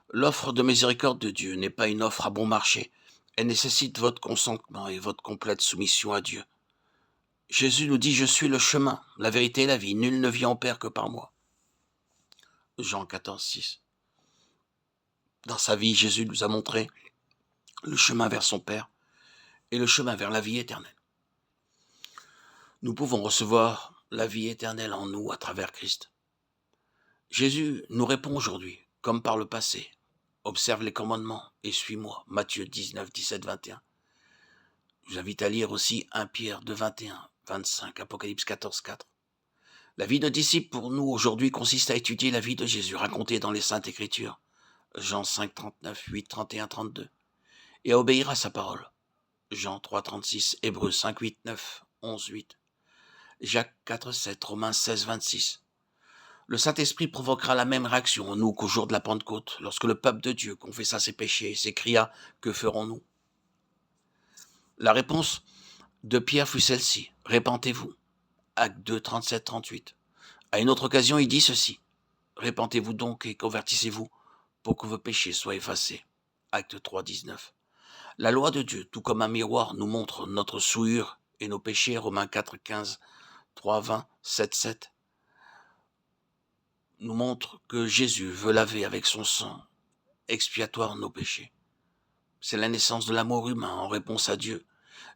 L'offre de miséricorde de Dieu n'est pas une offre à bon marché. Elle nécessite votre consentement et votre complète soumission à Dieu. Jésus nous dit « Je suis le chemin, la vérité et la vie. Nul ne vient au Père que par moi. » Jean 14, 6. Dans sa vie, Jésus nous a montré le chemin vers son Père et le chemin vers la vie éternelle. Nous pouvons recevoir la vie éternelle en nous à travers Christ. Jésus nous répond aujourd'hui, comme par le passé. Observe les commandements et suis-moi. Matthieu 19, 17, 21. Je vous invite à lire aussi 1 Pierre 2, 21, 25, Apocalypse 14, 4. La vie de disciple pour nous aujourd'hui consiste à étudier la vie de Jésus racontée dans les Saintes Écritures. Jean 5, 39, 8, 31, 32. Et à obéir à sa parole. Jean 3, 36, Hébreux 5, 8, 9, 11, 8. Jacques 4, 7, Romains 16, 26. Le Saint-Esprit provoquera la même réaction en nous qu'au jour de la Pentecôte, lorsque le peuple de Dieu confessa ses péchés et s'écria « Que ferons-nous » La réponse de Pierre fut celle-ci « Répentez-vous » Actes 2, 37, 38. À une autre occasion, il dit ceci « Répentez-vous donc et convertissez-vous pour que vos péchés soient effacés » Actes 3, 19. La loi de Dieu, tout comme un miroir, nous montre notre souillure et nos péchés, Romains 4, 15, 3, 20, 7, 7. Nous montre que Jésus veut laver avec son sang expiatoire nos péchés. C'est la naissance de l'amour humain en réponse à Dieu.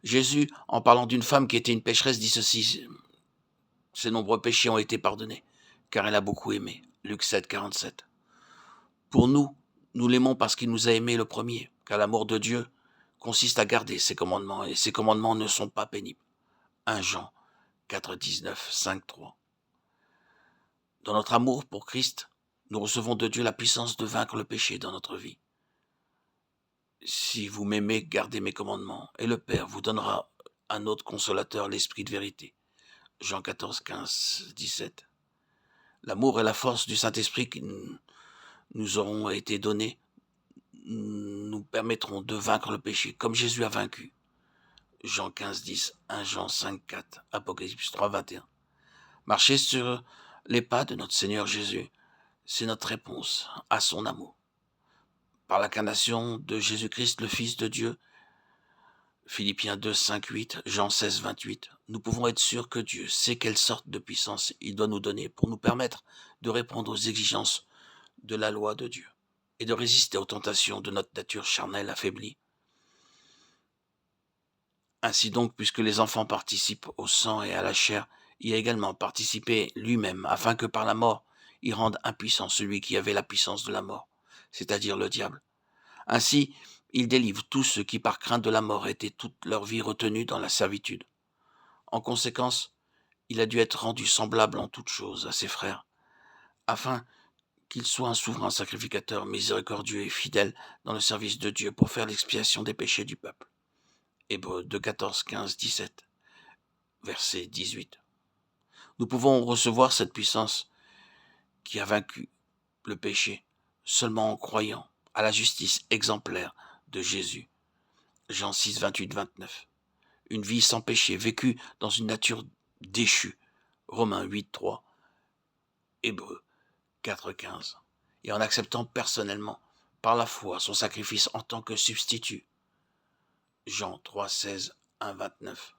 Jésus, en parlant d'une femme qui était une pécheresse, dit ceci, « Ses nombreux péchés ont été pardonnés, car elle a beaucoup aimé. » Luc 7, 47. Pour nous, nous l'aimons parce qu'il nous a aimés le premier, car l'amour de Dieu consiste à garder ses commandements, et ses commandements ne sont pas pénibles. 1 Jean 4, 19, 5, 3. Dans notre amour pour Christ, nous recevons de Dieu la puissance de vaincre le péché dans notre vie. Si vous m'aimez, gardez mes commandements, et le Père vous donnera un autre consolateur, l'Esprit de vérité. Jean 14, 15, 17. L'amour et la force du Saint-Esprit qui nous auront été donnés nous permettront de vaincre le péché, comme Jésus a vaincu. Jean 15, 10, 1 Jean 5, 4, Apocalypse 3, 21. Marcher sur les pas de notre Seigneur Jésus, c'est notre réponse à son amour. Par l'incarnation de Jésus-Christ, le Fils de Dieu, Philippiens 2, 5, 8, Jean 16, 28, nous pouvons être sûrs que Dieu sait quelle sorte de puissance il doit nous donner pour nous permettre de répondre aux exigences de la loi de Dieu et de résister aux tentations de notre nature charnelle affaiblie. Ainsi donc, puisque les enfants participent au sang et à la chair, il a également participé lui-même, afin que par la mort, il rende impuissant celui qui avait la puissance de la mort, c'est-à-dire le diable. Ainsi, il délivre tous ceux qui, par crainte de la mort, étaient toute leur vie retenus dans la servitude. En conséquence, il a dû être rendu semblable en toutes choses à ses frères, afin qu'il soit un souverain sacrificateur miséricordieux et fidèle dans le service de Dieu pour faire l'expiation des péchés du peuple. Hébreux 2, 14, 15, 17, verset 18. Nous pouvons recevoir cette puissance qui a vaincu le péché seulement en croyant à la justice exemplaire de Jésus. Jean 6, 28, 29. Une vie sans péché, vécue dans une nature déchue. Romains 8, 3. Hébreux 4, 15. Et en acceptant personnellement, par la foi, son sacrifice en tant que substitut. Jean 3, 16, 1, 29.